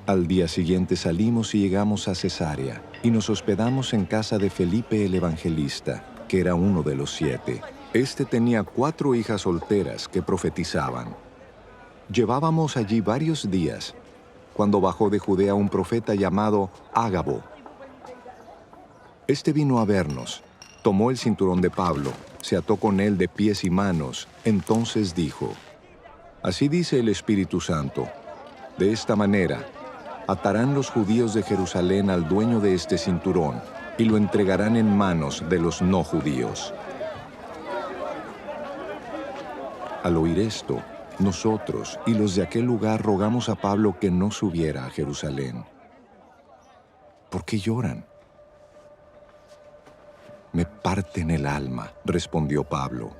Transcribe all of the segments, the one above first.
Al día siguiente salimos y llegamos a Cesarea, y nos hospedamos en casa de Felipe el Evangelista, que era uno de los 7. Este tenía 4 hijas solteras que profetizaban. Llevábamos allí varios días, cuando bajó de Judea un profeta llamado Ágabo. Este vino a vernos, tomó el cinturón de Pablo, se ató con él de pies y manos, entonces dijo: Así dice el Espíritu Santo, de esta manera atarán los judíos de Jerusalén al dueño de este cinturón y lo entregarán en manos de los no judíos. Al oír esto, nosotros y los de aquel lugar rogamos a Pablo que no subiera a Jerusalén. ¿Por qué lloran? Me parten el alma, respondió Pablo.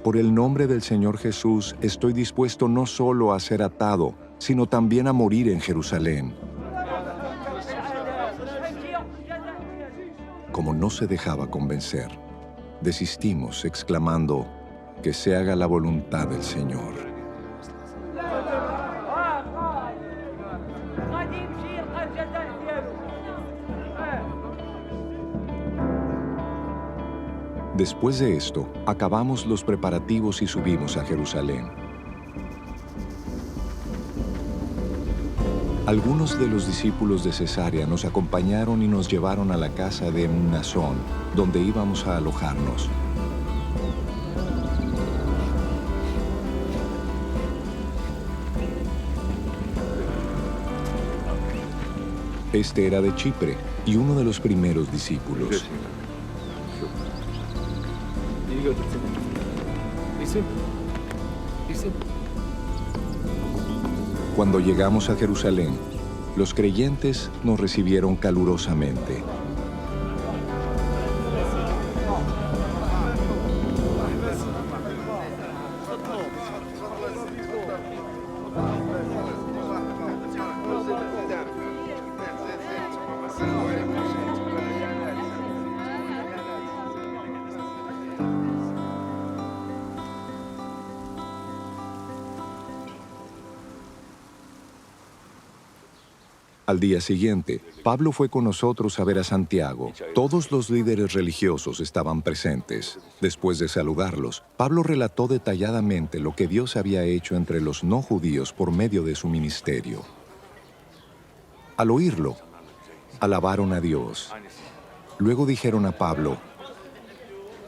Por el nombre del Señor Jesús estoy dispuesto no solo a ser atado, sino también a morir en Jerusalén. Como no se dejaba convencer, desistimos exclamando: que se haga la voluntad del Señor. Después de esto, acabamos los preparativos y subimos a Jerusalén. Algunos de los discípulos de Cesarea nos acompañaron y nos llevaron a la casa de Mnasón, donde íbamos a alojarnos. Este era de Chipre y uno de los primeros discípulos. Cuando llegamos a Jerusalén, los creyentes nos recibieron calurosamente. Al día siguiente, Pablo fue con nosotros a ver a Santiago. Todos los líderes religiosos estaban presentes. Después de saludarlos, Pablo relató detalladamente lo que Dios había hecho entre los no judíos por medio de su ministerio. Al oírlo, alabaron a Dios. Luego dijeron a Pablo: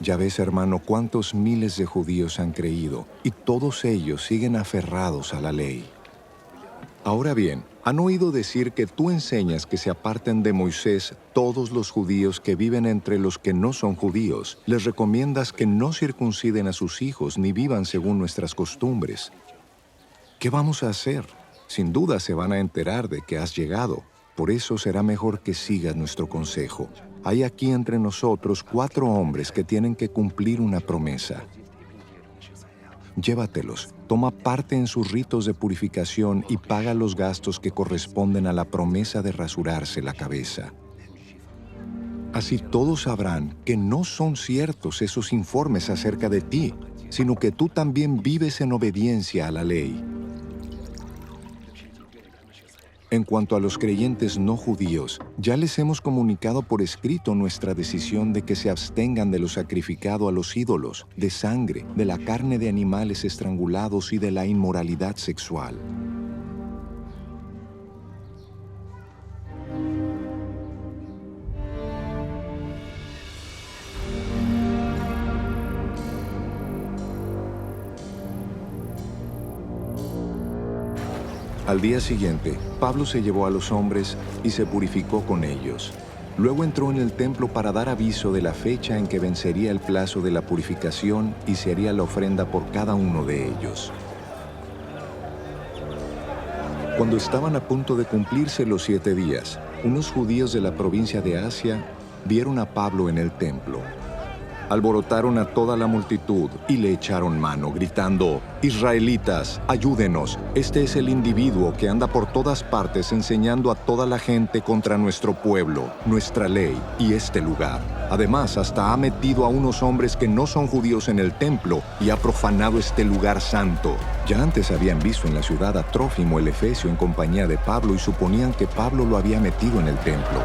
ya ves, hermano, cuántos miles de judíos han creído, y todos ellos siguen aferrados a la ley. Ahora bien, han oído decir que tú enseñas que se aparten de Moisés todos los judíos que viven entre los que no son judíos. Les recomiendas que no circunciden a sus hijos ni vivan según nuestras costumbres. ¿Qué vamos a hacer? Sin duda se van a enterar de que has llegado. Por eso será mejor que sigas nuestro consejo. Hay aquí entre nosotros 4 hombres que tienen que cumplir una promesa. Llévatelos, toma parte en sus ritos de purificación y paga los gastos que corresponden a la promesa de rasurarse la cabeza. Así todos sabrán que no son ciertos esos informes acerca de ti, sino que tú también vives en obediencia a la ley. En cuanto a los creyentes no judíos, ya les hemos comunicado por escrito nuestra decisión de que se abstengan de lo sacrificado a los ídolos, de sangre, de la carne de animales estrangulados y de la inmoralidad sexual. Al día siguiente, Pablo se llevó a los hombres y se purificó con ellos. Luego entró en el templo para dar aviso de la fecha en que vencería el plazo de la purificación y se haría la ofrenda por cada uno de ellos. Cuando estaban a punto de cumplirse los 7 días, unos judíos de la provincia de Asia vieron a Pablo en el templo. Alborotaron a toda la multitud y le echaron mano, gritando: «Israelitas, ayúdenos, este es el individuo que anda por todas partes enseñando a toda la gente contra nuestro pueblo, nuestra ley y este lugar. Además, hasta ha metido a unos hombres que no son judíos en el templo y ha profanado este lugar santo». Ya antes habían visto en la ciudad a Trófimo el Efesio en compañía de Pablo y suponían que Pablo lo había metido en el templo.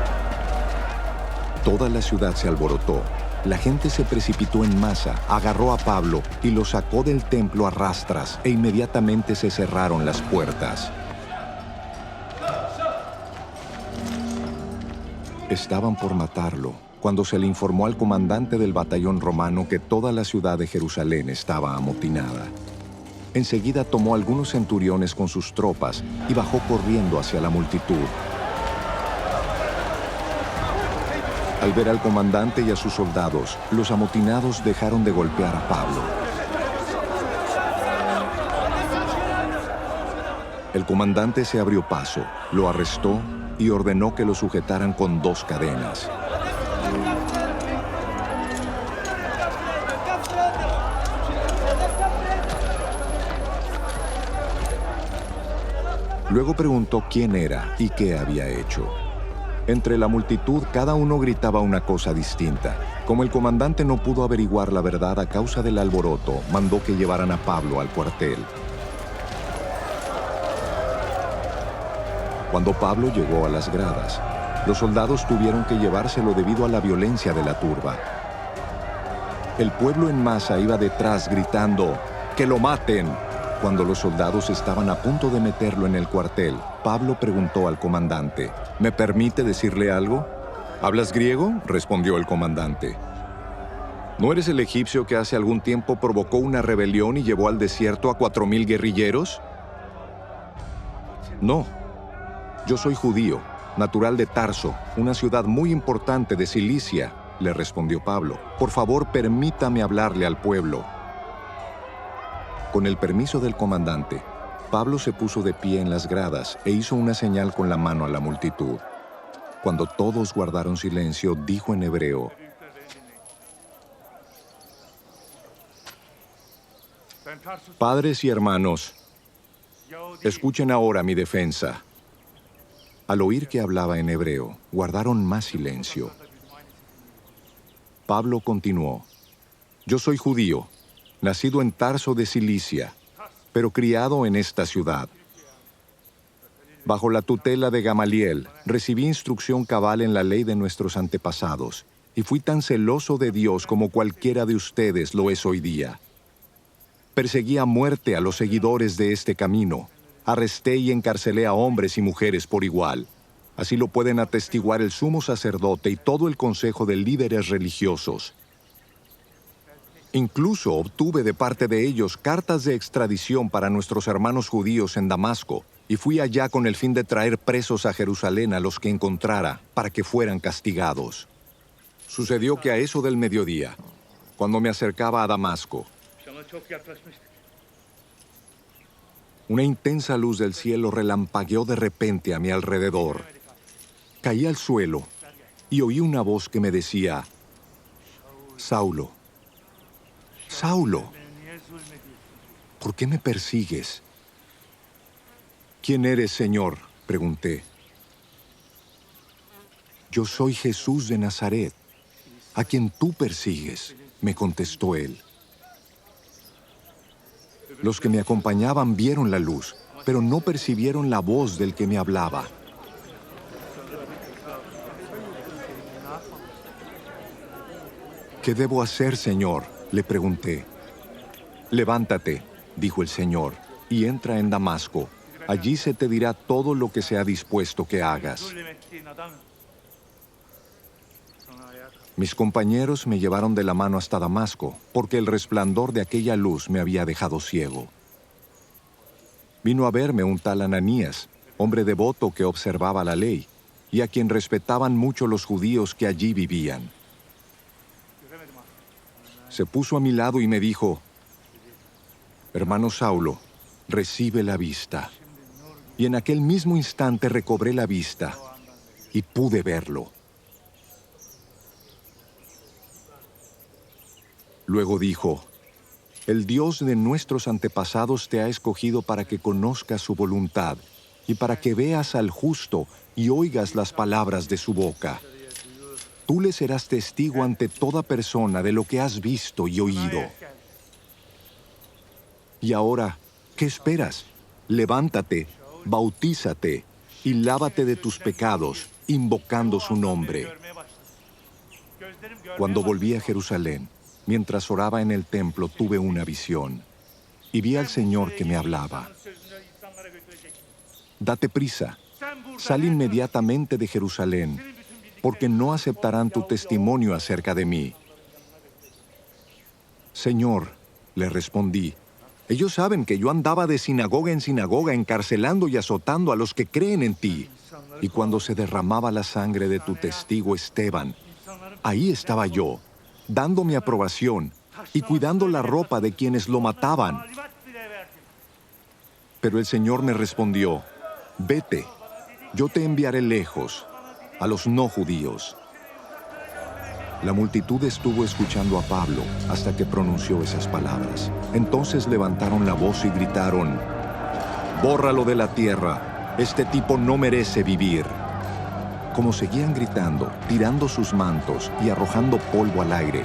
Toda la ciudad se alborotó. La gente se precipitó en masa, agarró a Pablo y lo sacó del templo a rastras e inmediatamente se cerraron las puertas. Estaban por matarlo cuando se le informó al comandante del batallón romano que toda la ciudad de Jerusalén estaba amotinada. Enseguida tomó algunos centuriones con sus tropas y bajó corriendo hacia la multitud. Al ver al comandante y a sus soldados, los amotinados dejaron de golpear a Pablo. El comandante se abrió paso, lo arrestó y ordenó que lo sujetaran con 2 cadenas. Luego preguntó quién era y qué había hecho. Entre la multitud, cada uno gritaba una cosa distinta. Como el comandante no pudo averiguar la verdad a causa del alboroto, mandó que llevaran a Pablo al cuartel. Cuando Pablo llegó a las gradas, los soldados tuvieron que llevárselo debido a la violencia de la turba. El pueblo en masa iba detrás gritando: ¡que lo maten! Cuando los soldados estaban a punto de meterlo en el cuartel, Pablo preguntó al comandante: ¿me permite decirle algo? ¿Hablas griego?, respondió el comandante. ¿No eres el egipcio que hace algún tiempo provocó una rebelión y llevó al desierto a 4,000 guerrilleros? No, yo soy judío, natural de Tarso, una ciudad muy importante de Cilicia, le respondió Pablo. Por favor, permítame hablarle al pueblo. Con el permiso del comandante, Pablo se puso de pie en las gradas e hizo una señal con la mano a la multitud. Cuando todos guardaron silencio, dijo en hebreo: «Padres y hermanos, escuchen ahora mi defensa». Al oír que hablaba en hebreo, guardaron más silencio. Pablo continuó: «Yo soy judío, nacido en Tarso de Cilicia, pero criado en esta ciudad. Bajo la tutela de Gamaliel, recibí instrucción cabal en la ley de nuestros antepasados, y fui tan celoso de Dios como cualquiera de ustedes lo es hoy día. Perseguí a muerte a los seguidores de este camino, arresté y encarcelé a hombres y mujeres por igual. Así lo pueden atestiguar el sumo sacerdote y todo el consejo de líderes religiosos. Incluso obtuve de parte de ellos cartas de extradición para nuestros hermanos judíos en Damasco, y fui allá con el fin de traer presos a Jerusalén a los que encontrara, para que fueran castigados. Sucedió que a eso del mediodía, cuando me acercaba a Damasco, una intensa luz del cielo relampagueó de repente a mi alrededor. Caí al suelo y oí una voz que me decía: «Saulo, Saulo, ¿por qué me persigues?» «¿Quién eres, Señor?», pregunté. «Yo soy Jesús de Nazaret, a quien tú persigues», me contestó él. Los que me acompañaban vieron la luz, pero no percibieron la voz del que me hablaba. «¿Qué debo hacer, Señor?», le pregunté. «Levántate», dijo el Señor, «y entra en Damasco. Allí se te dirá todo lo que se ha dispuesto que hagas». Mis compañeros me llevaron de la mano hasta Damasco, porque el resplandor de aquella luz me había dejado ciego. Vino a verme un tal Ananías, hombre devoto que observaba la ley, y a quien respetaban mucho los judíos que allí vivían. Se puso a mi lado y me dijo: «Hermano Saulo, recibe la vista». Y en aquel mismo instante recobré la vista y pude verlo. Luego dijo, el Dios de nuestros antepasados te ha escogido para que conozcas su voluntad y para que veas al justo y oigas las palabras de su boca. Tú le serás testigo ante toda persona de lo que has visto y oído. Y ahora, ¿qué esperas? Levántate, bautízate y lávate de tus pecados, invocando su nombre. Cuando volví a Jerusalén, mientras oraba en el templo, tuve una visión y vi al Señor que me hablaba. Date prisa, sal inmediatamente de Jerusalén, porque no aceptarán tu testimonio acerca de mí. Señor, le respondí, ellos saben que yo andaba de sinagoga en sinagoga encarcelando y azotando a los que creen en ti. Y cuando se derramaba la sangre de tu testigo Esteban, ahí estaba yo, dando mi aprobación y cuidando la ropa de quienes lo mataban. Pero el Señor me respondió, vete, yo te enviaré lejos, a los no judíos. La multitud estuvo escuchando a Pablo hasta que pronunció esas palabras. Entonces levantaron la voz y gritaron, bórralo de la tierra, este tipo no merece vivir. Como seguían gritando, tirando sus mantos y arrojando polvo al aire,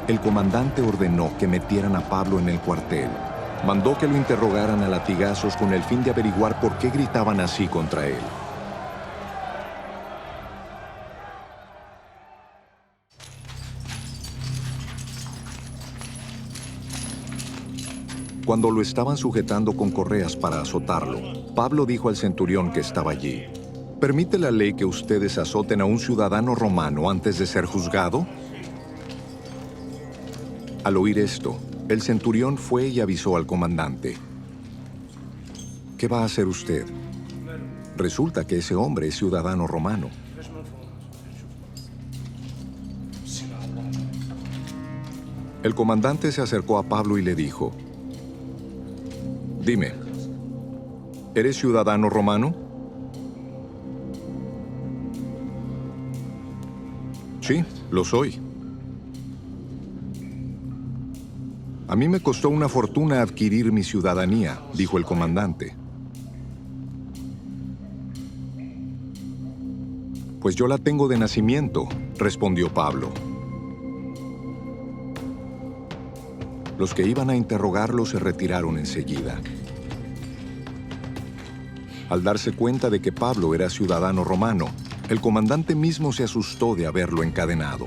el comandante ordenó que metieran a Pablo en el cuartel. Mandó que lo interrogaran a latigazos con el fin de averiguar por qué gritaban así contra él. Cuando lo estaban sujetando con correas para azotarlo, Pablo dijo al centurión que estaba allí, ¿permite la ley que ustedes azoten a un ciudadano romano antes de ser juzgado? Al oír esto, el centurión fue y avisó al comandante. ¿Qué va a hacer usted? Resulta que ese hombre es ciudadano romano. El comandante se acercó a Pablo y le dijo, dime, ¿eres ciudadano romano? Sí, lo soy. A mí me costó una fortuna adquirir mi ciudadanía, dijo el comandante. Pues yo la tengo de nacimiento, respondió Pablo. Los que iban a interrogarlo se retiraron enseguida. Al darse cuenta de que Pablo era ciudadano romano, el comandante mismo se asustó de haberlo encadenado.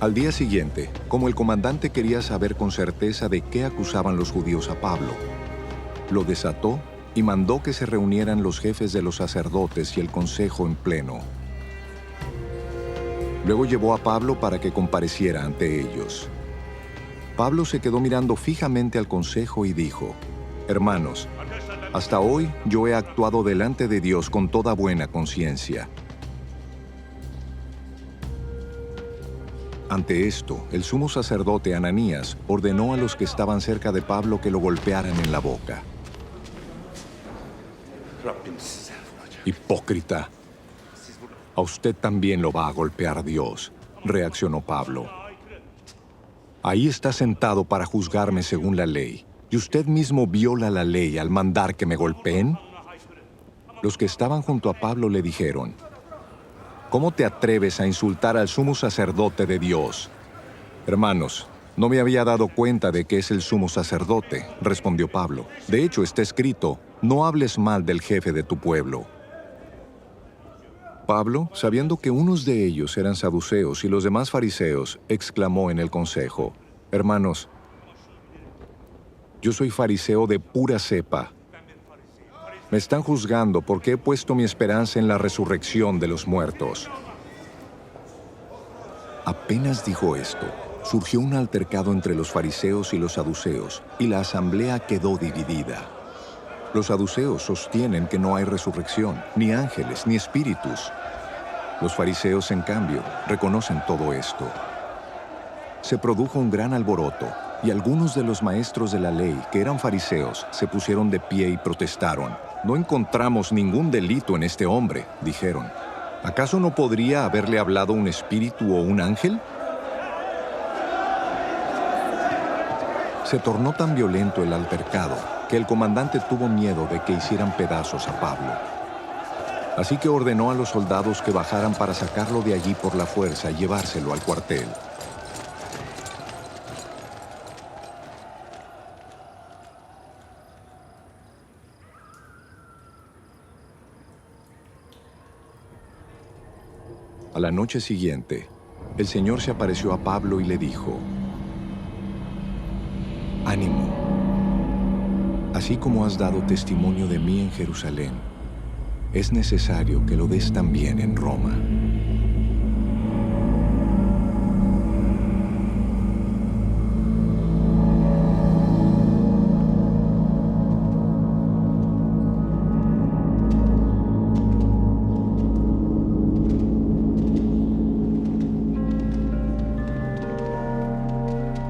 Al día siguiente, como el comandante quería saber con certeza de qué acusaban los judíos a Pablo, lo desató y mandó que se reunieran los jefes de los sacerdotes y el consejo en pleno. Luego llevó a Pablo para que compareciera ante ellos. Pablo se quedó mirando fijamente al consejo y dijo, hermanos, hasta hoy yo he actuado delante de Dios con toda buena conciencia. Ante esto, el sumo sacerdote Ananías ordenó a los que estaban cerca de Pablo que lo golpearan en la boca. Hipócrita, a usted también lo va a golpear Dios, reaccionó Pablo. Ahí está sentado para juzgarme según la ley, y usted mismo viola la ley al mandar que me golpeen. Los que estaban junto a Pablo le dijeron, ¿cómo te atreves a insultar al sumo sacerdote de Dios? Hermanos, no me había dado cuenta de que es el sumo sacerdote, respondió Pablo. De hecho, está escrito, no hables mal del jefe de tu pueblo. Pablo, sabiendo que unos de ellos eran saduceos y los demás fariseos, exclamó en el consejo, hermanos, yo soy fariseo de pura cepa. Me están juzgando porque he puesto mi esperanza en la resurrección de los muertos. Apenas dijo esto, surgió un altercado entre los fariseos y los saduceos, y la asamblea quedó dividida. Los saduceos sostienen que no hay resurrección, ni ángeles, ni espíritus. Los fariseos, en cambio, reconocen todo esto. Se produjo un gran alboroto, y algunos de los maestros de la ley, que eran fariseos, se pusieron de pie y protestaron. «No encontramos ningún delito en este hombre», dijeron. «¿Acaso no podría haberle hablado un espíritu o un ángel?» Se tornó tan violento el altercado que el comandante tuvo miedo de que hicieran pedazos a Pablo. Así que ordenó a los soldados que bajaran para sacarlo de allí por la fuerza y llevárselo al cuartel. A la noche siguiente, el Señor se apareció a Pablo y le dijo: «Ánimo. Así como has dado testimonio de mí en Jerusalén, es necesario que lo des también en Roma».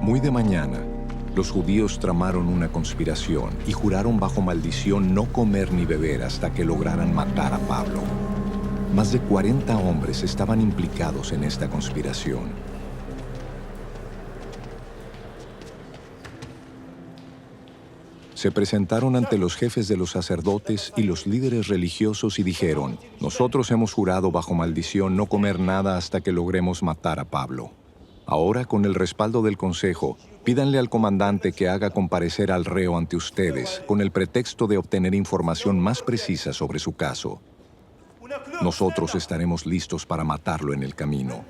Muy de mañana, los judíos tramaron una conspiración y juraron bajo maldición no comer ni beber hasta que lograran matar a Pablo. Más de 40 hombres estaban implicados en esta conspiración. Se presentaron ante los jefes de los sacerdotes y los líderes religiosos y dijeron: «Nosotros hemos jurado bajo maldición no comer nada hasta que logremos matar a Pablo. Ahora, con el respaldo del Consejo, pídanle al comandante que haga comparecer al reo ante ustedes con el pretexto de obtener información más precisa sobre su caso. Nosotros estaremos listos para matarlo en el camino».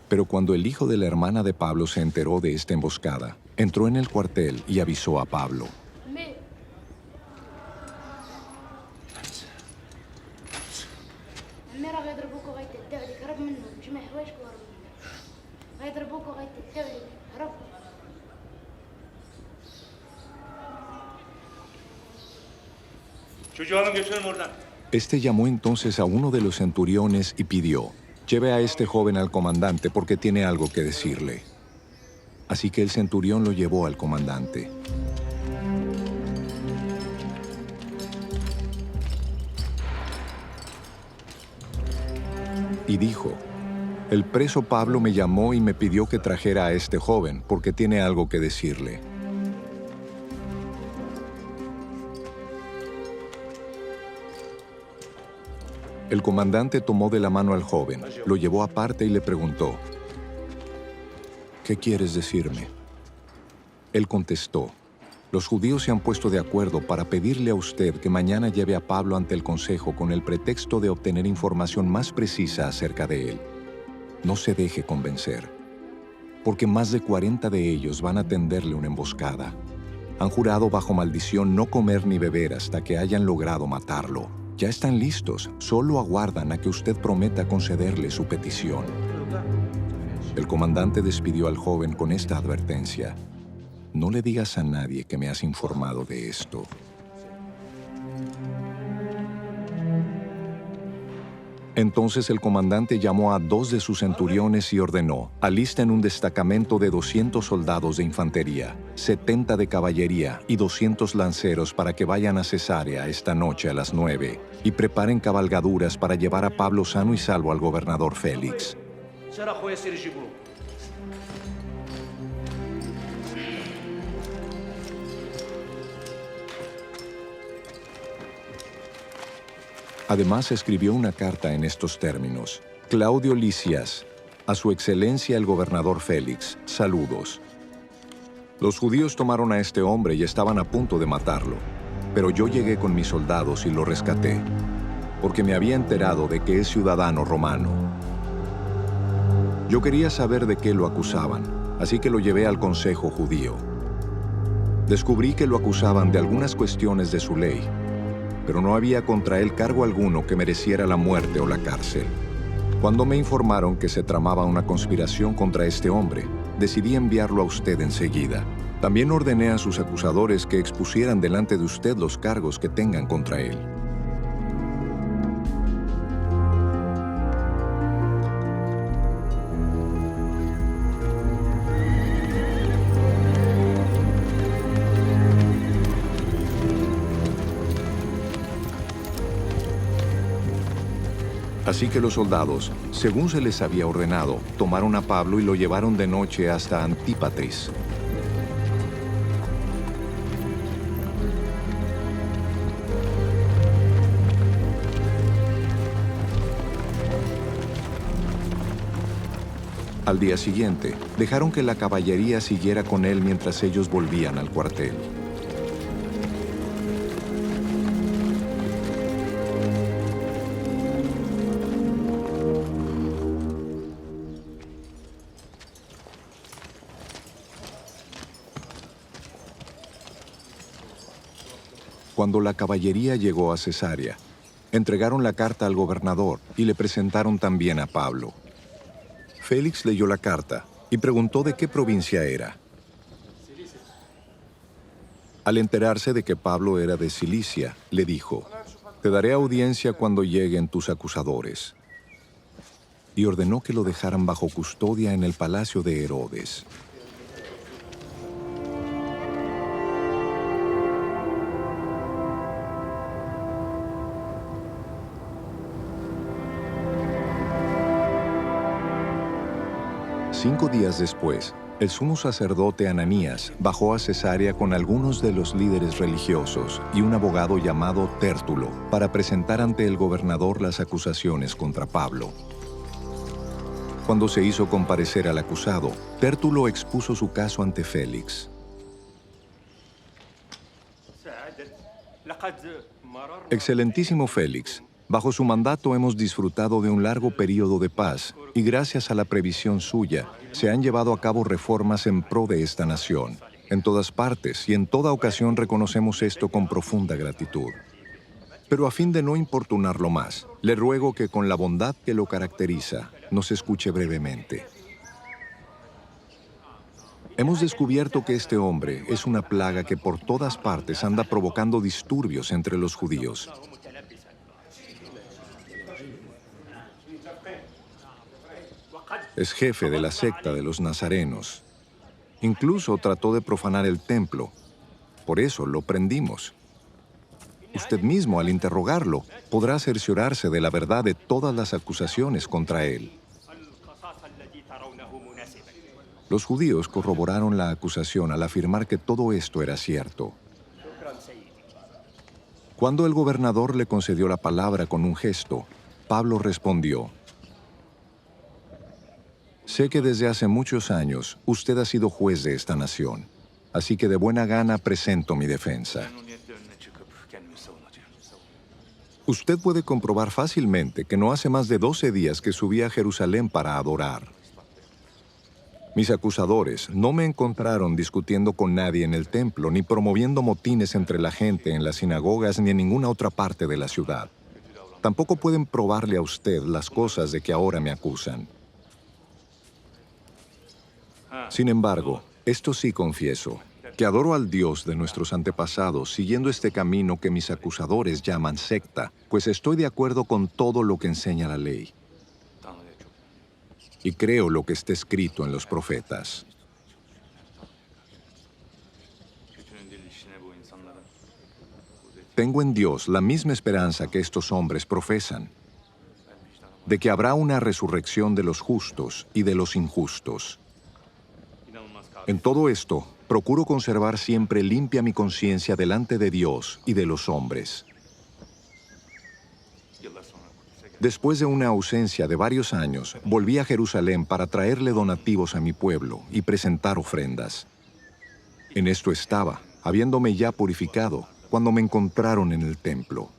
Pero cuando el hijo de la hermana de Pablo se enteró de esta emboscada, entró en el cuartel y avisó a Pablo. Este llamó entonces a uno de los centuriones y pidió: «Lleve a este joven al comandante porque tiene algo que decirle». Así que el centurión lo llevó al comandante. Y dijo: «El preso Pablo me llamó y me pidió que trajera a este joven porque tiene algo que decirle». El comandante tomó de la mano al joven, lo llevó aparte y le preguntó: «¿Qué quieres decirme?». Él contestó: «Los judíos se han puesto de acuerdo para pedirle a usted que mañana lleve a Pablo ante el Consejo con el pretexto de obtener información más precisa acerca de él. No se deje convencer, porque más de 40 de ellos van a tenderle una emboscada. Han jurado bajo maldición no comer ni beber hasta que hayan logrado matarlo. Ya están listos, solo aguardan a que usted prometa concederle su petición». El comandante despidió al joven con esta advertencia: «No le digas a nadie que me has informado de esto». Entonces el comandante llamó a 2 de sus centuriones y ordenó: «Alisten un destacamento de 200 soldados de infantería, 70 de caballería y 200 lanceros para que vayan a Cesarea esta noche a las 9 y preparen cabalgaduras para llevar a Pablo sano y salvo al gobernador Félix». Además, escribió una carta en estos términos: «Claudio Lisias, a su excelencia el gobernador Félix, saludos. Los judíos tomaron a este hombre y estaban a punto de matarlo, pero yo llegué con mis soldados y lo rescaté, porque me había enterado de que es ciudadano romano. Yo quería saber de qué lo acusaban, así que lo llevé al consejo judío. Descubrí que lo acusaban de algunas cuestiones de su ley, pero no había contra él cargo alguno que mereciera la muerte o la cárcel. Cuando me informaron que se tramaba una conspiración contra este hombre, decidí enviarlo a usted enseguida, También ordené a sus acusadores que expusieran delante de usted los cargos que tengan contra él. Así que los soldados, según se les había ordenado, tomaron a Pablo y lo llevaron de noche hasta Antípatris. Al día siguiente, dejaron que la caballería siguiera con él mientras ellos volvían al cuartel. Cuando la caballería llegó a Cesarea, entregaron la carta al gobernador y le presentaron también a Pablo. Félix leyó la carta y preguntó de qué provincia era. Al enterarse de que Pablo era de Cilicia, le dijo: «Te daré audiencia cuando lleguen tus acusadores». Y ordenó que lo dejaran bajo custodia en el palacio de Herodes. Cinco días después, el sumo sacerdote Ananías bajó a Cesarea con algunos de los líderes religiosos y un abogado llamado Tértulo para presentar ante el gobernador las acusaciones contra Pablo. Cuando se hizo comparecer al acusado, Tértulo expuso su caso ante Félix. Excelentísimo Félix, bajo su mandato hemos disfrutado de un largo período de paz y gracias a la previsión suya se han llevado a cabo reformas en pro de esta nación. En todas partes y en toda ocasión reconocemos esto con profunda gratitud. Pero a fin de no importunarlo más, le ruego que con la bondad que lo caracteriza, nos escuche brevemente. Hemos descubierto que este hombre es una plaga que por todas partes anda provocando disturbios entre los judíos. Es jefe de la secta de los nazarenos. Incluso trató de profanar el templo. Por eso lo prendimos. Usted mismo, al interrogarlo, podrá cerciorarse de la verdad de todas las acusaciones contra él. Los judíos corroboraron la acusación al afirmar que todo esto era cierto. Cuando el gobernador le concedió la palabra con un gesto, Pablo respondió: «Sé que desde hace muchos años usted ha sido juez de esta nación, así que de buena gana presento mi defensa. Usted puede comprobar fácilmente que no hace más de 12 días que subí a Jerusalén para adorar. Mis acusadores no me encontraron discutiendo con nadie en el templo, ni promoviendo motines entre la gente en las sinagogas, ni en ninguna otra parte de la ciudad. Tampoco pueden probarle a usted las cosas de que ahora me acusan. Sin embargo, esto sí confieso, que adoro al Dios de nuestros antepasados siguiendo este camino que mis acusadores llaman secta, pues estoy de acuerdo con todo lo que enseña la ley. Y creo lo que está escrito en los profetas. Tengo en Dios la misma esperanza que estos hombres profesan, de que habrá una resurrección de los justos y de los injustos. En todo esto, procuro conservar siempre limpia mi conciencia delante de Dios y de los hombres. Después de una ausencia de varios años, volví a Jerusalén para traerle donativos a mi pueblo y presentar ofrendas. En esto estaba, habiéndome ya purificado, cuando me encontraron en el templo.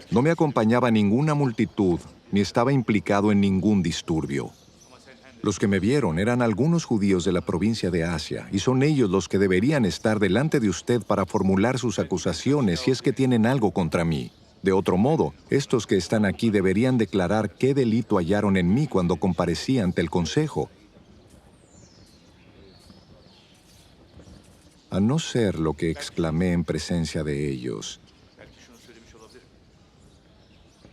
No me acompañaba ninguna multitud, ni estaba implicado en ningún disturbio. Los que me vieron eran algunos judíos de la provincia de Asia, y son ellos los que deberían estar delante de usted para formular sus acusaciones si es que tienen algo contra mí. De otro modo, estos que están aquí deberían declarar qué delito hallaron en mí cuando comparecí ante el consejo. a no ser lo que exclamé en presencia de ellos.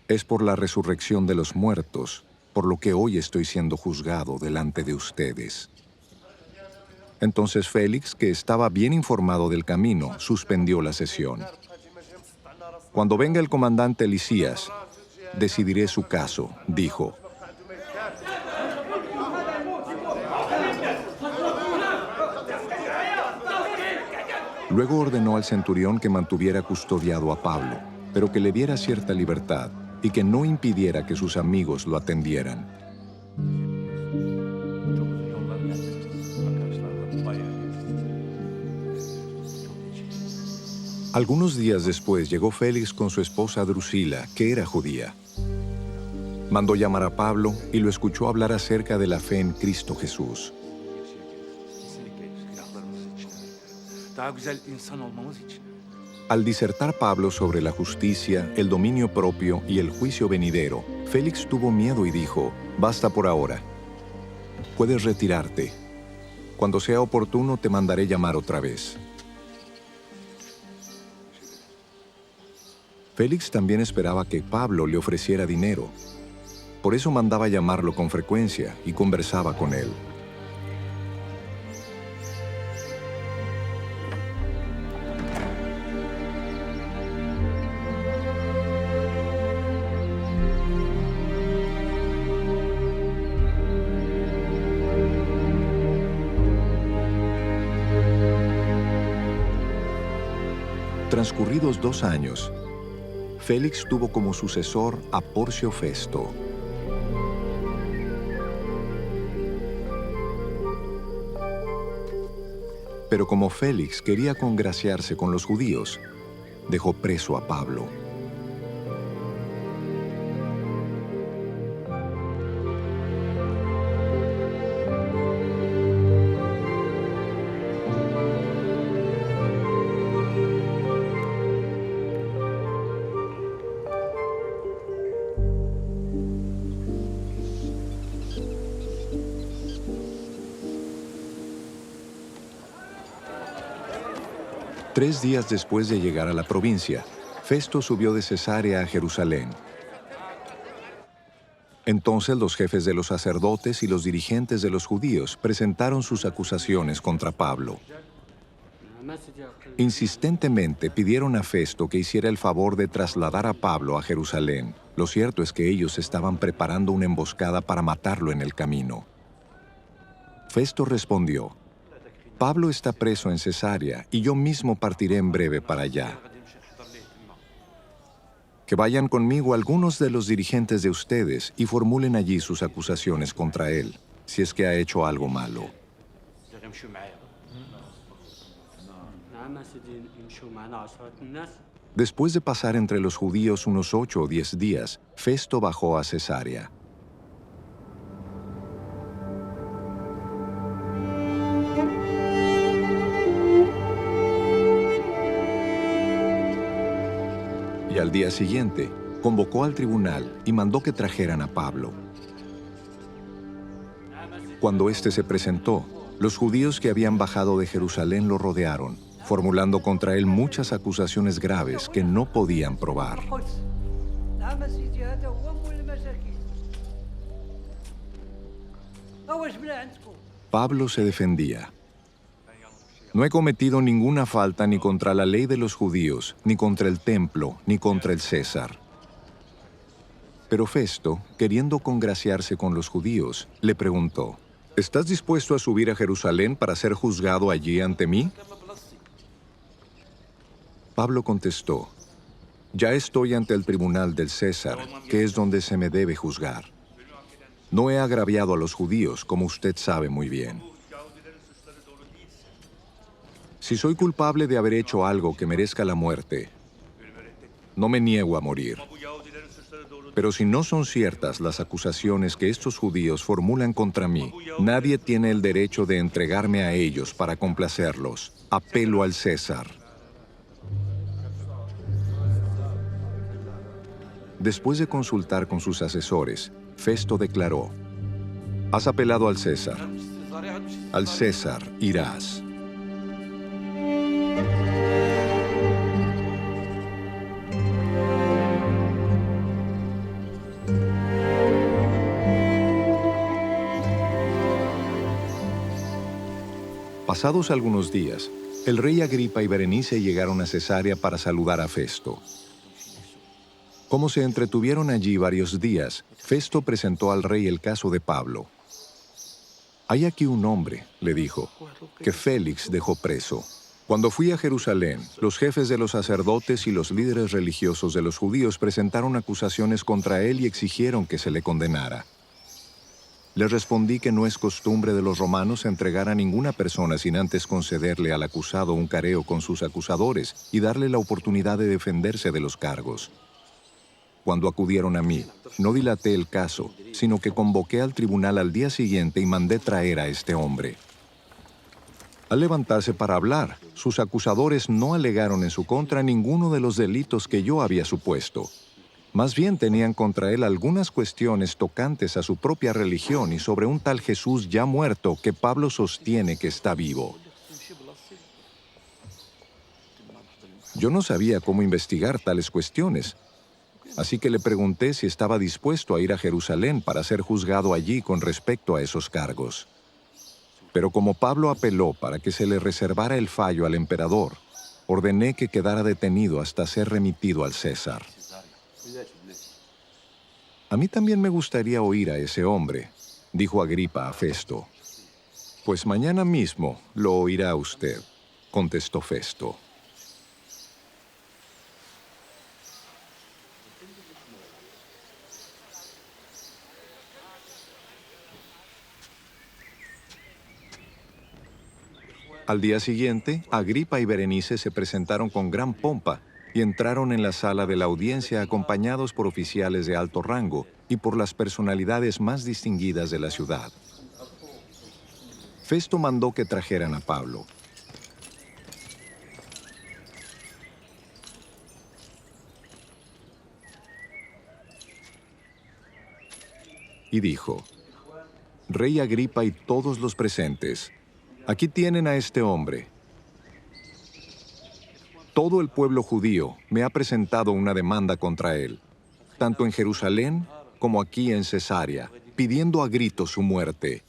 Es por la resurrección de los muertos, por lo que hoy estoy siendo juzgado delante de ustedes. Entonces Félix, que estaba bien informado del camino, suspendió la sesión. Cuando venga el comandante Lisías, decidiré su caso, dijo. Luego ordenó al centurión que mantuviera custodiado a Pablo, pero que le diera cierta libertad y que no impidiera que sus amigos lo atendieran. Algunos días después llegó Félix con su esposa Drusila, que era judía. Mandó llamar a Pablo y lo escuchó hablar acerca de la fe en Cristo Jesús. Al disertar Pablo sobre la justicia, el dominio propio y el juicio venidero, Félix tuvo miedo y dijo, «Basta por ahora. Puedes retirarte. Cuando sea oportuno te mandaré llamar otra vez». Félix también esperaba que Pablo le ofreciera dinero. Por eso mandaba llamarlo con frecuencia y conversaba con él. Transcurridos 2 años, Félix tuvo como sucesor a Porcio Festo. Pero como Félix quería congraciarse con los judíos, dejó preso a Pablo. Tres días después de llegar a la provincia, Festo subió de Cesarea a Jerusalén. Entonces los jefes de los sacerdotes y los dirigentes de los judíos presentaron sus acusaciones contra Pablo. Insistentemente pidieron a Festo que hiciera el favor de trasladar a Pablo a Jerusalén. Lo cierto es que ellos estaban preparando una emboscada para matarlo en el camino. Festo respondió, «Pablo está preso en Cesarea y yo mismo partiré en breve para allá. Que vayan conmigo algunos de los dirigentes de ustedes y formulen allí sus acusaciones contra él, si es que ha hecho algo malo». Después de pasar entre los judíos unos 8 o 10 días, Festo bajó a Cesarea. Y al día siguiente, convocó al tribunal y mandó que trajeran a Pablo. Cuando éste se presentó, los judíos que habían bajado de Jerusalén lo rodearon, formulando contra él muchas acusaciones graves que no podían probar. Pablo se defendía. «No he cometido ninguna falta ni contra la ley de los judíos, ni contra el templo, ni contra el César». Pero Festo, queriendo congraciarse con los judíos, le preguntó, «¿Estás dispuesto a subir a Jerusalén para ser juzgado allí ante mí?» Pablo contestó, «Ya estoy ante el tribunal del César, que es donde se me debe juzgar. No he agraviado a los judíos, como usted sabe muy bien. Si soy culpable de haber hecho algo que merezca la muerte, no me niego a morir. Pero si no son ciertas las acusaciones que estos judíos formulan contra mí, nadie tiene el derecho de entregarme a ellos para complacerlos. Apelo al César». Después de consultar con sus asesores, Festo declaró, «Has apelado al César. Al César irás». Pasados algunos días, el rey Agripa y Berenice llegaron a Cesarea para saludar a Festo. Como se entretuvieron allí varios días, Festo presentó al rey el caso de Pablo. «Hay aquí un hombre», le dijo, «que Félix dejó preso. Cuando fui a Jerusalén, los jefes de los sacerdotes y los líderes religiosos de los judíos presentaron acusaciones contra él y exigieron que se le condenara. Les respondí que no es costumbre de los romanos entregar a ninguna persona sin antes concederle al acusado un careo con sus acusadores y darle la oportunidad de defenderse de los cargos. Cuando acudieron a mí, no dilaté el caso, sino que convoqué al tribunal al día siguiente y mandé traer a este hombre. Al levantarse para hablar, sus acusadores no alegaron en su contra ninguno de los delitos que yo había supuesto. Más bien tenían contra él algunas cuestiones tocantes a su propia religión y sobre un tal Jesús ya muerto que Pablo sostiene que está vivo. Yo no sabía cómo investigar tales cuestiones, así que le pregunté si estaba dispuesto a ir a Jerusalén para ser juzgado allí con respecto a esos cargos. Pero como Pablo apeló para que se le reservara el fallo al emperador, ordené que quedara detenido hasta ser remitido al César. «A mí también me gustaría oír a ese hombre», dijo Agripa a Festo. «Pues mañana mismo lo oirá usted», contestó Festo. Al día siguiente, Agripa y Berenice se presentaron con gran pompa y entraron en la sala de la audiencia acompañados por oficiales de alto rango y por las personalidades más distinguidas de la ciudad. Festo mandó que trajeran a Pablo. Y dijo: «Rey Agripa y todos los presentes, aquí tienen a este hombre. Todo el pueblo judío me ha presentado una demanda contra él, tanto en Jerusalén como aquí en Cesarea, pidiendo a gritos su muerte.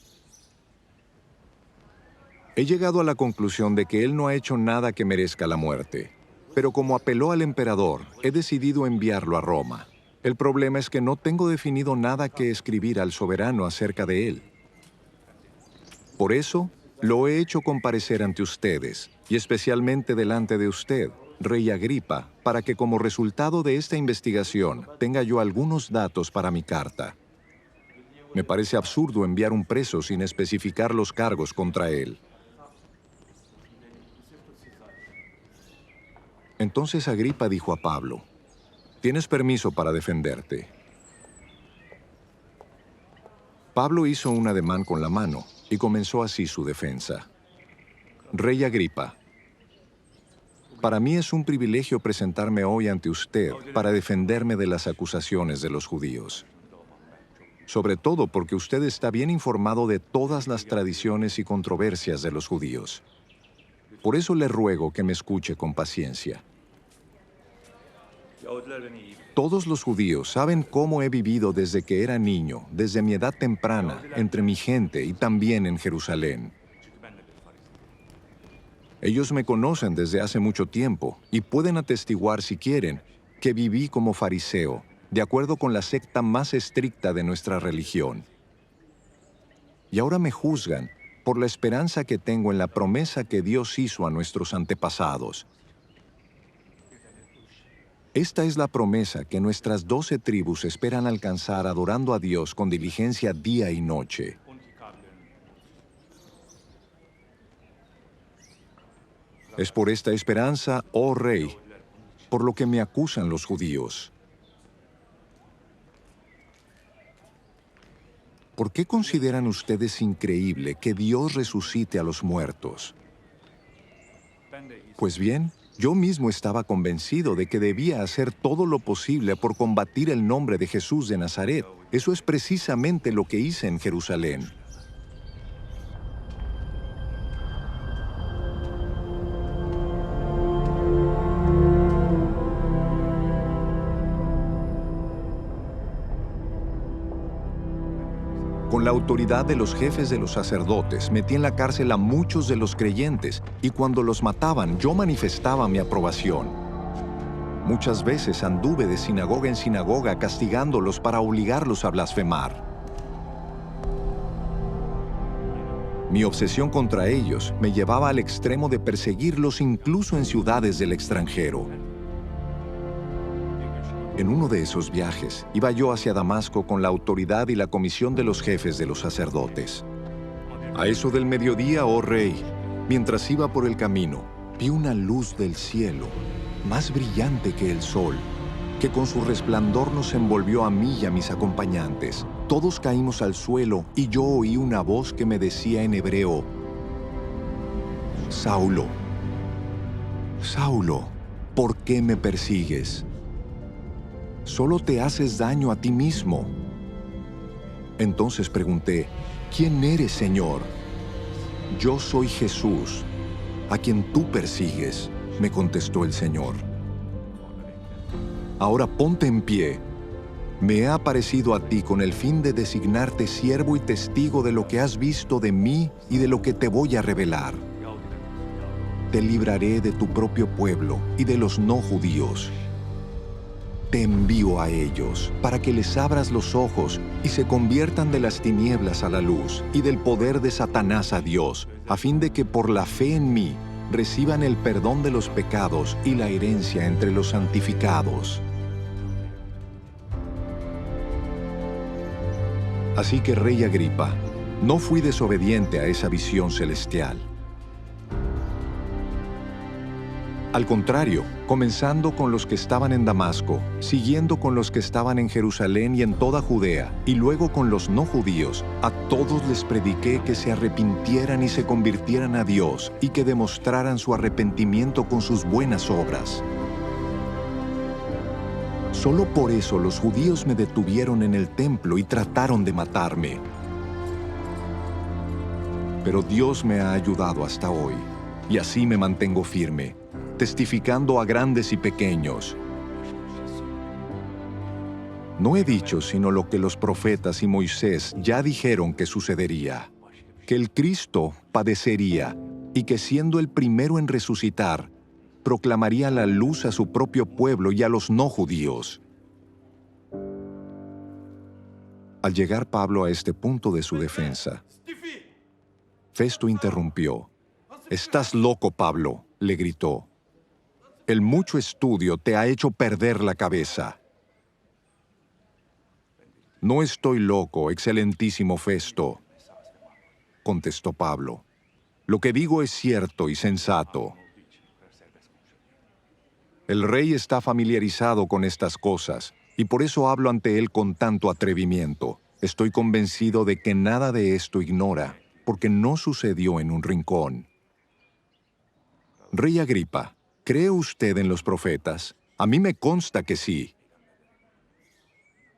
He llegado a la conclusión de que él no ha hecho nada que merezca la muerte, pero como apeló al emperador, he decidido enviarlo a Roma. El problema es que no tengo definido nada que escribir al soberano acerca de él. Por eso, lo he hecho comparecer ante ustedes, y especialmente delante de usted, rey Agripa, para que como resultado de esta investigación tenga yo algunos datos para mi carta. Me parece absurdo enviar un preso sin especificar los cargos contra él». Entonces Agripa dijo a Pablo: «Tienes permiso para defenderte». Pablo hizo un ademán con la mano y comenzó así su defensa. «Rey Agripa, para mí es un privilegio presentarme hoy ante usted para defenderme de las acusaciones de los judíos. Sobre todo porque usted está bien informado de todas las tradiciones y controversias de los judíos. Por eso le ruego que me escuche con paciencia. Todos los judíos saben cómo he vivido desde que era niño, desde mi edad temprana, entre mi gente y también en Jerusalén. Ellos me conocen desde hace mucho tiempo y pueden atestiguar, si quieren, que viví como fariseo, de acuerdo con la secta más estricta de nuestra religión. Y ahora me juzgan por la esperanza que tengo en la promesa que Dios hizo a nuestros antepasados. Esta es la promesa que nuestras 12 tribus esperan alcanzar adorando a Dios con diligencia día y noche. Es por esta esperanza, oh Rey, por lo que me acusan los judíos. ¿Por qué consideran ustedes increíble que Dios resucite a los muertos? Pues bien, yo mismo estaba convencido de que debía hacer todo lo posible por combatir el nombre de Jesús de Nazaret. Eso es precisamente lo que hice en Jerusalén. Con la autoridad de los jefes de los sacerdotes, metí en la cárcel a muchos de los creyentes, y cuando los mataban, yo manifestaba mi aprobación. Muchas veces anduve de sinagoga en sinagoga castigándolos para obligarlos a blasfemar. Mi obsesión contra ellos me llevaba al extremo de perseguirlos incluso en ciudades del extranjero. En uno de esos viajes, iba yo hacia Damasco con la autoridad y la comisión de los jefes de los sacerdotes. A eso del mediodía, oh rey, mientras iba por el camino, vi una luz del cielo, más brillante que el sol, que con su resplandor nos envolvió a mí y a mis acompañantes. Todos caímos al suelo y yo oí una voz que me decía en hebreo: Saulo, Saulo, ¿por qué me persigues? Solo te haces daño a ti mismo. Entonces pregunté: ¿quién eres, Señor? Yo soy Jesús, a quien tú persigues, me contestó el Señor. Ahora ponte en pie. Me he aparecido a ti con el fin de designarte siervo y testigo de lo que has visto de mí y de lo que te voy a revelar. Te libraré de tu propio pueblo y de los no judíos. Te envío a ellos para que les abras los ojos y se conviertan de las tinieblas a la luz y del poder de Satanás a Dios, a fin de que por la fe en mí reciban el perdón de los pecados y la herencia entre los santificados. Así que, Rey Agripa, no fui desobediente a esa visión celestial. Al contrario, comenzando con los que estaban en Damasco, siguiendo con los que estaban en Jerusalén y en toda Judea, y luego con los no judíos, a todos les prediqué que se arrepintieran y se convirtieran a Dios, y que demostraran su arrepentimiento con sus buenas obras. Solo por eso los judíos me detuvieron en el templo y trataron de matarme. Pero Dios me ha ayudado hasta hoy, y así me mantengo firme, testificando a grandes y pequeños. No he dicho sino lo que los profetas y Moisés ya dijeron que sucedería, que el Cristo padecería y que siendo el primero en resucitar, proclamaría la luz a su propio pueblo y a los no judíos. Al llegar Pablo a este punto de su defensa, Festo interrumpió. «¿Estás loco, Pablo?», le gritó. «El mucho estudio te ha hecho perder la cabeza». «No estoy loco, excelentísimo Festo», contestó Pablo. «Lo que digo es cierto y sensato. El rey está familiarizado con estas cosas, y por eso hablo ante él con tanto atrevimiento. Estoy convencido de que nada de esto ignora, porque no sucedió en un rincón. Rey Agripa, ¿cree usted en los profetas? A mí me consta que sí.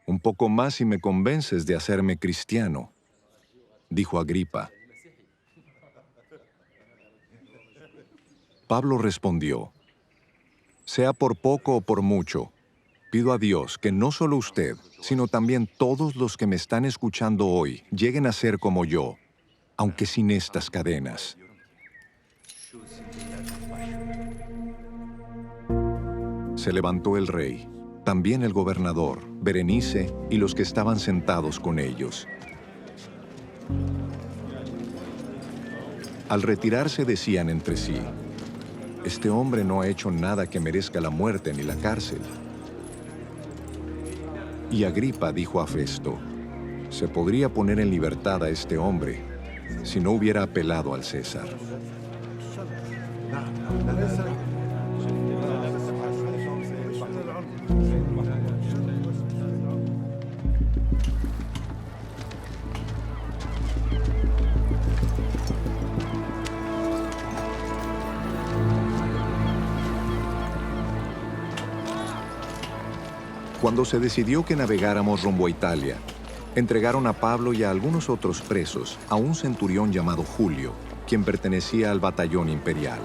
Un poco más y me convences de hacerme cristiano, dijo Agripa. Pablo respondió: sea por poco o por mucho, pido a Dios que no solo usted, sino también todos los que me están escuchando hoy lleguen a ser como yo, aunque sin estas cadenas. Se levantó el rey, también el gobernador, Berenice y los que estaban sentados con ellos. Al retirarse decían entre sí: este hombre no ha hecho nada que merezca la muerte ni la cárcel. Y Agripa dijo a Festo: se podría poner en libertad a este hombre si no hubiera apelado al César. Cuando se decidió que navegáramos rumbo a Italia, entregaron a Pablo y a algunos otros presos a un centurión llamado Julio, quien pertenecía al batallón imperial.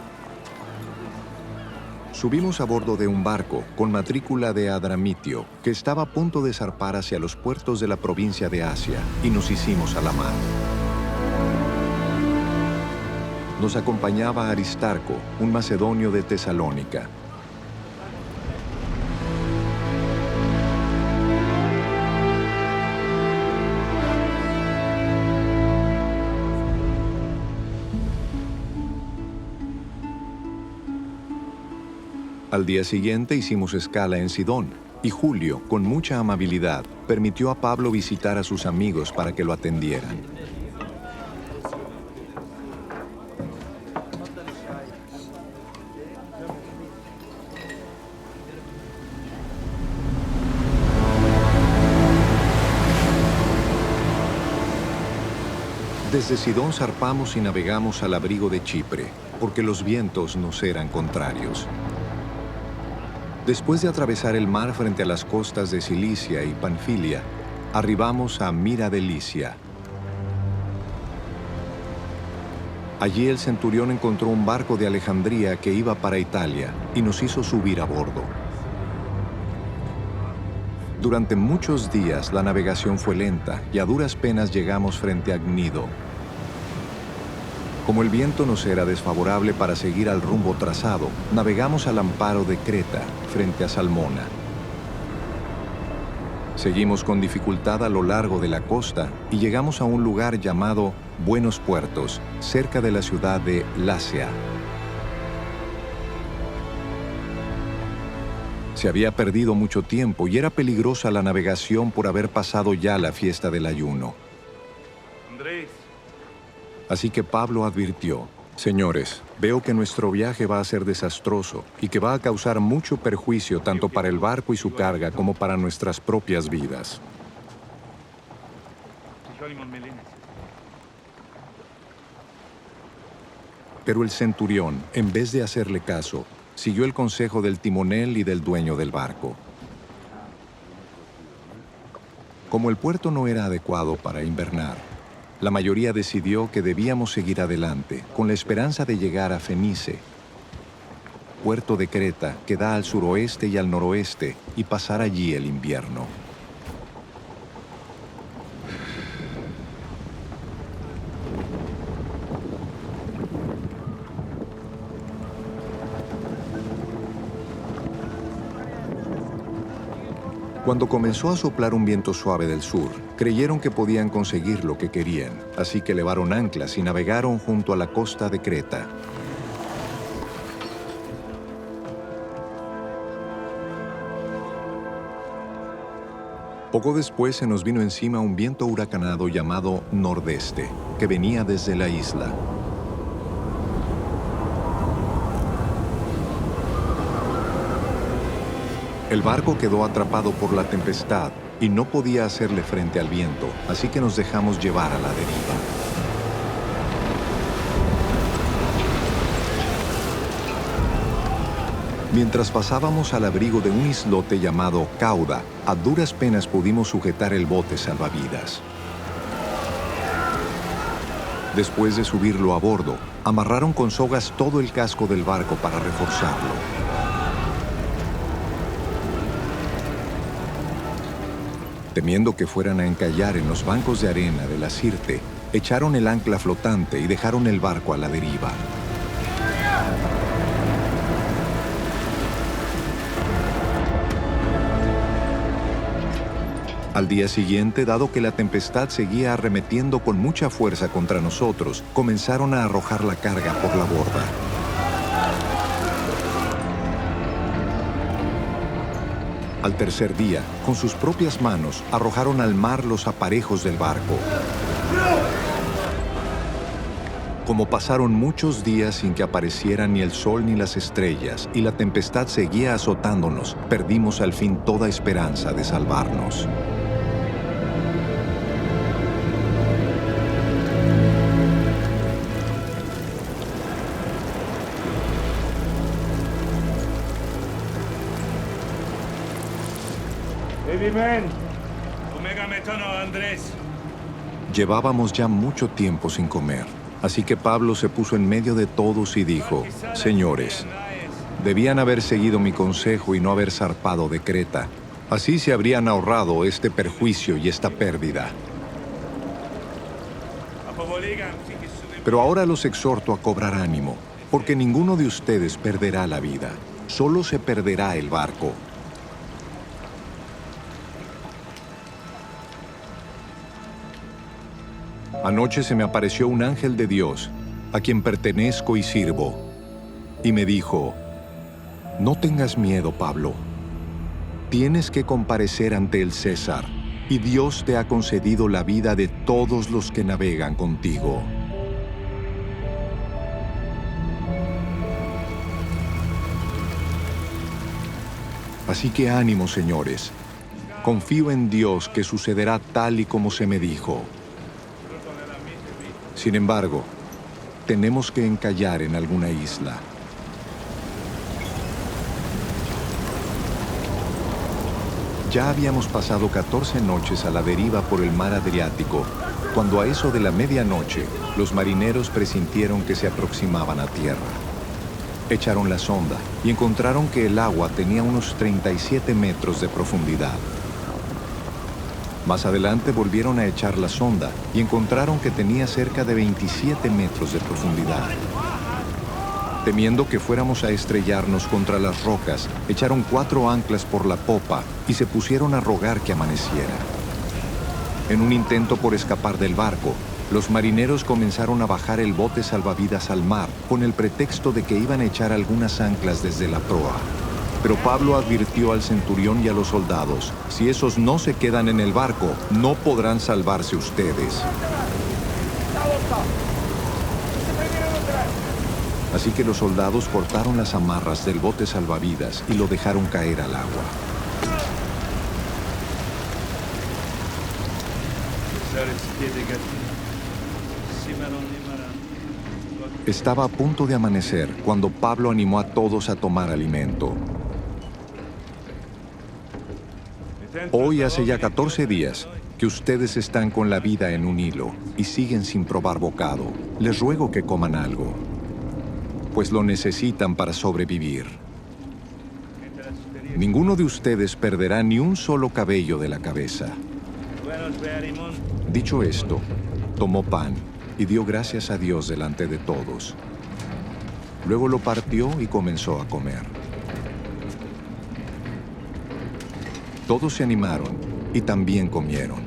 subimos a bordo de un barco con matrícula de Adramitio, que estaba a punto de zarpar hacia los puertos de la provincia de Asia, y nos hicimos a la mar. Nos acompañaba Aristarco, un macedonio de Tesalónica. Al día siguiente hicimos escala en Sidón, y Julio, con mucha amabilidad, permitió a Pablo visitar a sus amigos para que lo atendieran. Desde Sidón zarpamos y navegamos al abrigo de Chipre, porque los vientos nos eran contrarios. Después de atravesar el mar frente a las costas de Cilicia y Panfilia, arribamos a Mira de Licia. Allí el centurión encontró un barco de Alejandría que iba para Italia y nos hizo subir a bordo. Durante muchos días la navegación fue lenta y a duras penas llegamos frente a Gnido. Como el viento nos era desfavorable para seguir al rumbo trazado, navegamos al amparo de Creta, frente a Salmona. Seguimos con dificultad a lo largo de la costa y llegamos a un lugar llamado Buenos Puertos, cerca de la ciudad de Lasea. Se había perdido mucho tiempo y era peligrosa la navegación por haber pasado ya la fiesta del ayuno. Así que Pablo advirtió: «Señores, veo que nuestro viaje va a ser desastroso y que va a causar mucho perjuicio tanto para el barco y su carga como para nuestras propias vidas». Pero el centurión, en vez de hacerle caso, siguió el consejo del timonel y del dueño del barco. Como el puerto no era adecuado para invernar, la mayoría decidió que debíamos seguir adelante, con la esperanza de llegar a Fenice, puerto de Creta que da al suroeste y al noroeste, y pasar allí el invierno. Cuando comenzó a soplar un viento suave del sur, creyeron que podían conseguir lo que querían, así que levaron anclas y navegaron junto a la costa de Creta. Poco después se nos vino encima un viento huracanado llamado nordeste, que venía desde la isla. El barco quedó atrapado por la tempestad y no podía hacerle frente al viento, así que nos dejamos llevar a la deriva. Mientras pasábamos al abrigo de un islote llamado Cauda, a duras penas pudimos sujetar el bote salvavidas. Después de subirlo a bordo, amarraron con sogas todo el casco del barco para reforzarlo. Temiendo que fueran a encallar en los bancos de arena de la Sirte, echaron el ancla flotante y dejaron el barco a la deriva. Al día siguiente, dado que la tempestad seguía arremetiendo con mucha fuerza contra nosotros, comenzaron a arrojar la carga por la borda. Al tercer día, con sus propias manos, arrojaron al mar los aparejos del barco. Como pasaron muchos días sin que aparecieran ni el sol ni las estrellas, y la tempestad seguía azotándonos, perdimos al fin toda esperanza de salvarnos. Llevábamos ya mucho tiempo sin comer, así que Pablo se puso en medio de todos y dijo: «Señores, Debían haber seguido mi consejo y no haber zarpado de Creta. Así se habrían ahorrado este perjuicio y esta pérdida. Pero ahora los exhorto a cobrar ánimo, porque ninguno de ustedes perderá la vida, solo se perderá el barco. Anoche se me apareció un ángel de Dios, a quien pertenezco y sirvo, y me dijo: no tengas miedo, Pablo. Tienes que comparecer ante el César, y Dios te ha concedido la vida de todos los que navegan contigo. Así que ánimo, señores. Confío en Dios que sucederá tal y como se me dijo. Sin embargo, tenemos que encallar en alguna isla. Ya habíamos pasado 14 noches a la deriva por el mar Adriático, cuando a eso de la medianoche, los marineros presintieron que se aproximaban a tierra. Echaron la sonda y encontraron que el agua tenía unos 37 metros de profundidad. Más adelante volvieron a echar la sonda y encontraron que tenía cerca de 27 metros de profundidad. Temiendo que fuéramos a estrellarnos contra las rocas, echaron 4 anclas por la popa y se pusieron a rogar que amaneciera. En un intento por escapar del barco, los marineros comenzaron a bajar el bote salvavidas al mar con el pretexto de que iban a echar algunas anclas desde la proa. Pero Pablo advirtió al centurión y a los soldados: si esos no se quedan en el barco, no podrán salvarse ustedes. Así que los soldados cortaron las amarras del bote salvavidas y lo dejaron caer al agua. Estaba a punto de amanecer cuando Pablo animó a todos a tomar alimento. Hoy hace ya 14 días que ustedes están con la vida en un hilo y siguen sin probar bocado. Les ruego que coman algo, pues lo necesitan para sobrevivir. Ninguno de ustedes perderá ni un solo cabello de la cabeza. Dicho esto, tomó pan y dio gracias a Dios delante de todos. Luego lo partió y comenzó a comer. Todos se animaron y también comieron.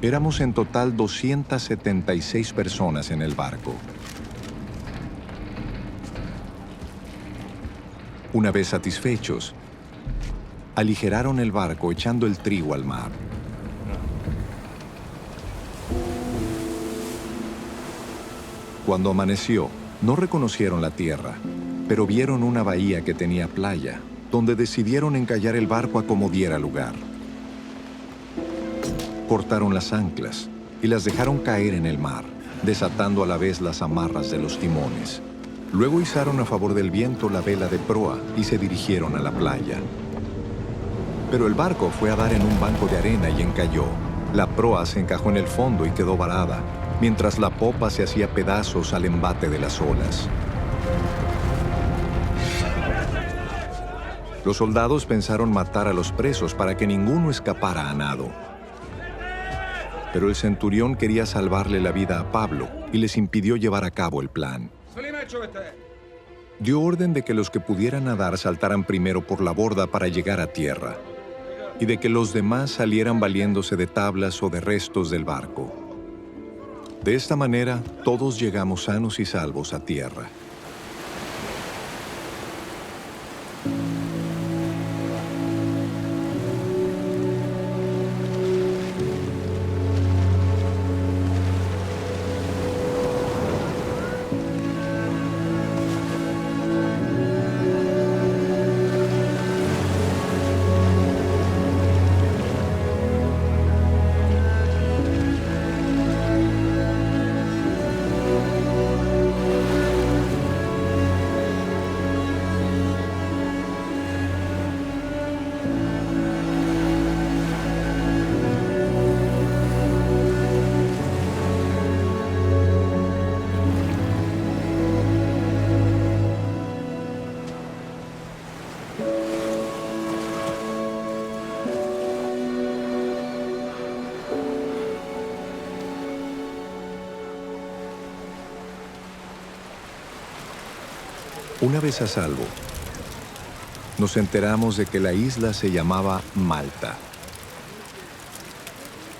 Éramos en total 276 personas en el barco. Una vez satisfechos, aligeraron el barco echando el trigo al mar. Cuando amaneció, no reconocieron la tierra, pero vieron una bahía que tenía playa, donde decidieron encallar el barco a como diera lugar. Cortaron las anclas y las dejaron caer en el mar, desatando a la vez las amarras de los timones. Luego izaron a favor del viento la vela de proa y se dirigieron a la playa. Pero el barco fue a dar en un banco de arena y encalló. La proa se encajó en el fondo y quedó varada, mientras la popa se hacía pedazos al embate de las olas. Los soldados pensaron matar a los presos para que ninguno escapara a nado. Pero el centurión quería salvarle la vida a Pablo y les impidió llevar a cabo el plan. Dio orden de que los que pudieran nadar saltaran primero por la borda para llegar a tierra, y de que los demás salieran valiéndose de tablas o de restos del barco. De esta manera, todos llegamos sanos y salvos a tierra. Una vez a salvo, nos enteramos de que la isla se llamaba Malta.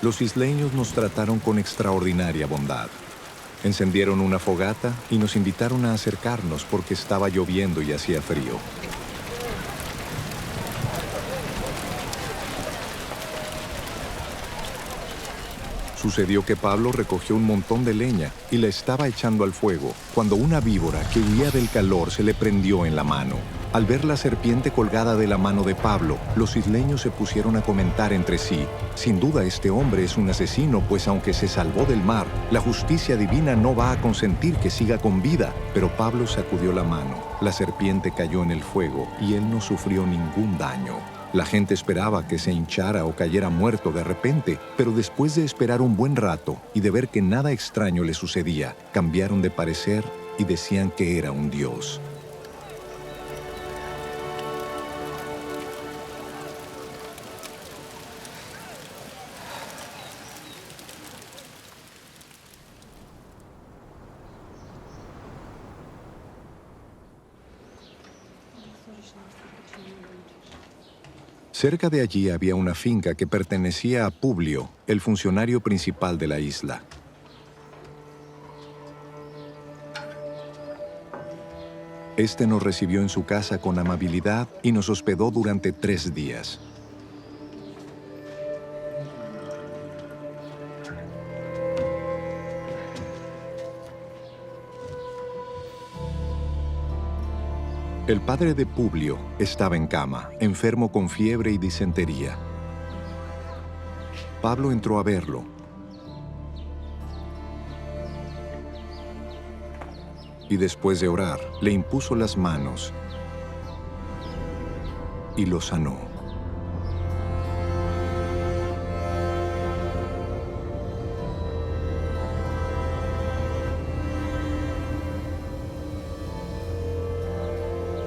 Los isleños nos trataron con extraordinaria bondad. Encendieron una fogata y nos invitaron a acercarnos porque estaba lloviendo y hacía frío. Sucedió que Pablo recogió un montón de leña y la estaba echando al fuego, cuando una víbora que huía del calor se le prendió en la mano. Al ver la serpiente colgada de la mano de Pablo, los isleños se pusieron a comentar entre sí: sin duda este hombre es un asesino, pues aunque se salvó del mar, la justicia divina no va a consentir que siga con vida. Pero Pablo sacudió la mano, la serpiente cayó en el fuego y él no sufrió ningún daño. La gente esperaba que se hinchara o cayera muerto de repente, pero después de esperar un buen rato y de ver que nada extraño le sucedía, cambiaron de parecer y decían que era un dios. Cerca de allí había una finca que pertenecía a Publio, el funcionario principal de la isla. Este nos recibió en su casa con amabilidad y nos hospedó durante 3 días. El padre de Publio estaba en cama, enfermo con fiebre y disentería. Pablo entró a verlo. Y después de orar, le impuso las manos y lo sanó.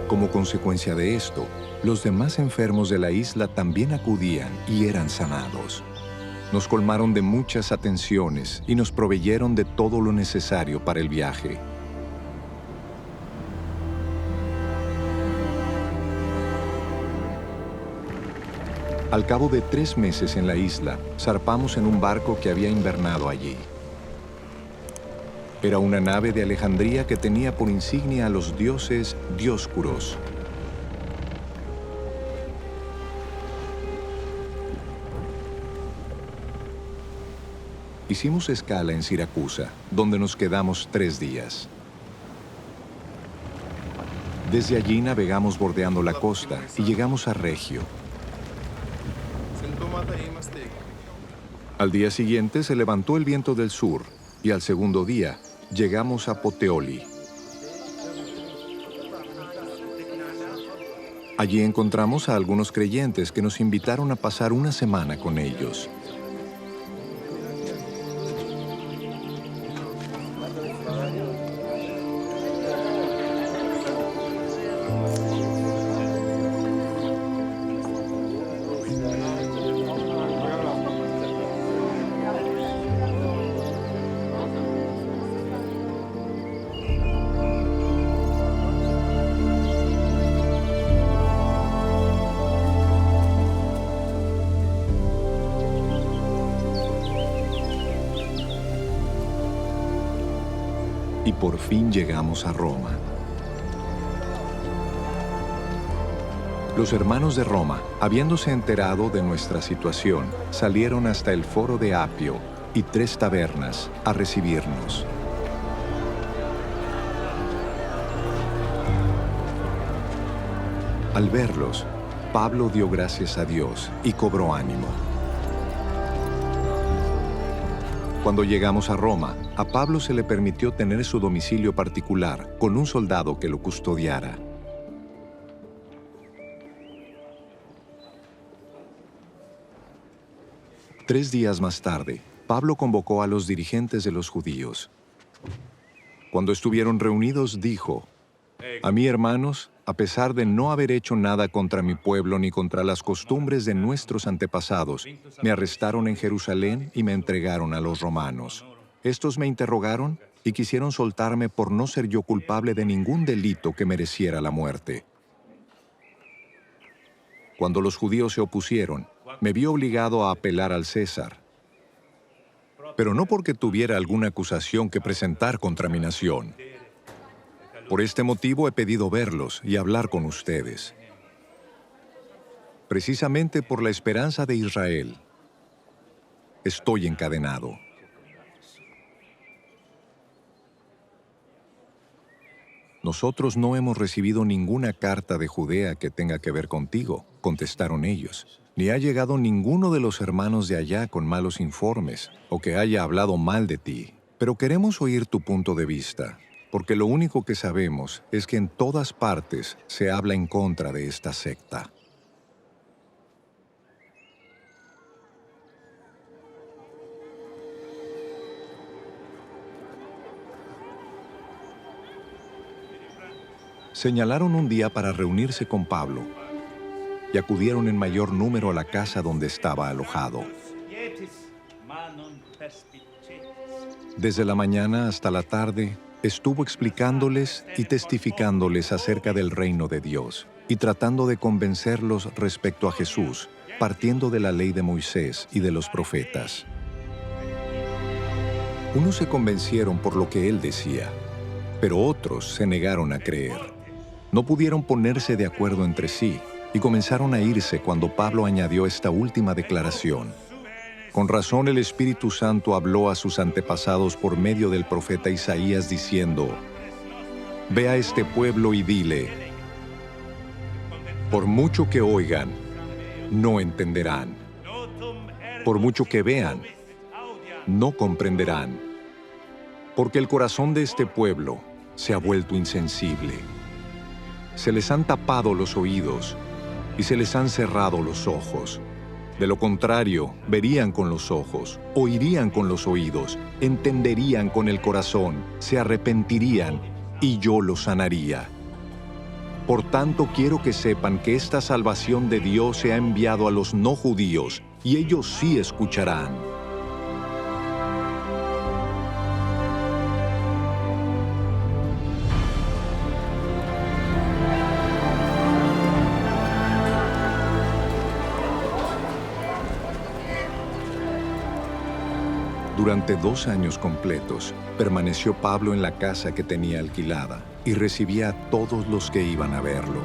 Como consecuencia de esto, los demás enfermos de la isla también acudían y eran sanados. Nos colmaron de muchas atenciones y nos proveyeron de todo lo necesario para el viaje. Al cabo de 3 meses en la isla, zarpamos en un barco que había invernado allí. Era una nave de Alejandría que tenía por insignia a los dioses Dioscuros. Hicimos escala en Siracusa, donde nos quedamos 3 días. Desde allí navegamos bordeando la costa y llegamos a Regio. Al día siguiente se levantó el viento del sur y al segundo día llegamos a Puteoli. Allí encontramos a algunos creyentes que nos invitaron a pasar una semana con ellos. Y por fin llegamos a Roma. Los hermanos de Roma, habiéndose enterado de nuestra situación, salieron hasta el foro de Apio y 3 tabernas a recibirnos. Al verlos, Pablo dio gracias a Dios y cobró ánimo. Cuando llegamos a Roma, a Pablo se le permitió tener su domicilio particular con un soldado que lo custodiara. Tres días más tarde, Pablo convocó a los dirigentes de los judíos. Cuando estuvieron reunidos, dijo: «A mí, hermanos, a pesar de no haber hecho nada contra mi pueblo ni contra las costumbres de nuestros antepasados, me arrestaron en Jerusalén y me entregaron a los romanos. Estos me interrogaron y quisieron soltarme por no ser yo culpable de ningún delito que mereciera la muerte. Cuando los judíos se opusieron, me vi obligado a apelar al César, pero no porque tuviera alguna acusación que presentar contra mi nación. Por este motivo he pedido verlos y hablar con ustedes. Precisamente por la esperanza de Israel, estoy encadenado. Nosotros no hemos recibido ninguna carta de Judea que tenga que ver contigo, contestaron ellos. Ni ha llegado ninguno de los hermanos de allá con malos informes o que haya hablado mal de ti. Pero queremos oír tu punto de vista, porque lo único que sabemos es que en todas partes se habla en contra de esta secta. Señalaron un día para reunirse con Pablo y acudieron en mayor número a la casa donde estaba alojado. Desde la mañana hasta la tarde, estuvo explicándoles y testificándoles acerca del reino de Dios y tratando de convencerlos respecto a Jesús, partiendo de la ley de Moisés y de los profetas. Unos se convencieron por lo que él decía, pero otros se negaron a creer. No pudieron ponerse de acuerdo entre sí y comenzaron a irse cuando Pablo añadió esta última declaración. Con razón el Espíritu Santo habló a sus antepasados por medio del profeta Isaías diciendo: Ve a este pueblo y dile, por mucho que oigan, no entenderán. Por mucho que vean, no comprenderán. Porque el corazón de este pueblo se ha vuelto insensible. Se les han tapado los oídos y se les han cerrado los ojos. De lo contrario, verían con los ojos, oirían con los oídos, entenderían con el corazón, se arrepentirían y yo los sanaría. Por tanto, quiero que sepan que esta salvación de Dios se ha enviado a los no judíos y ellos sí escucharán. Durante 2 años completos, permaneció Pablo en la casa que tenía alquilada y recibía a todos los que iban a verlo.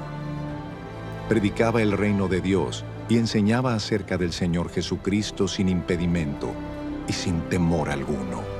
Predicaba el reino de Dios y enseñaba acerca del Señor Jesucristo sin impedimento y sin temor alguno.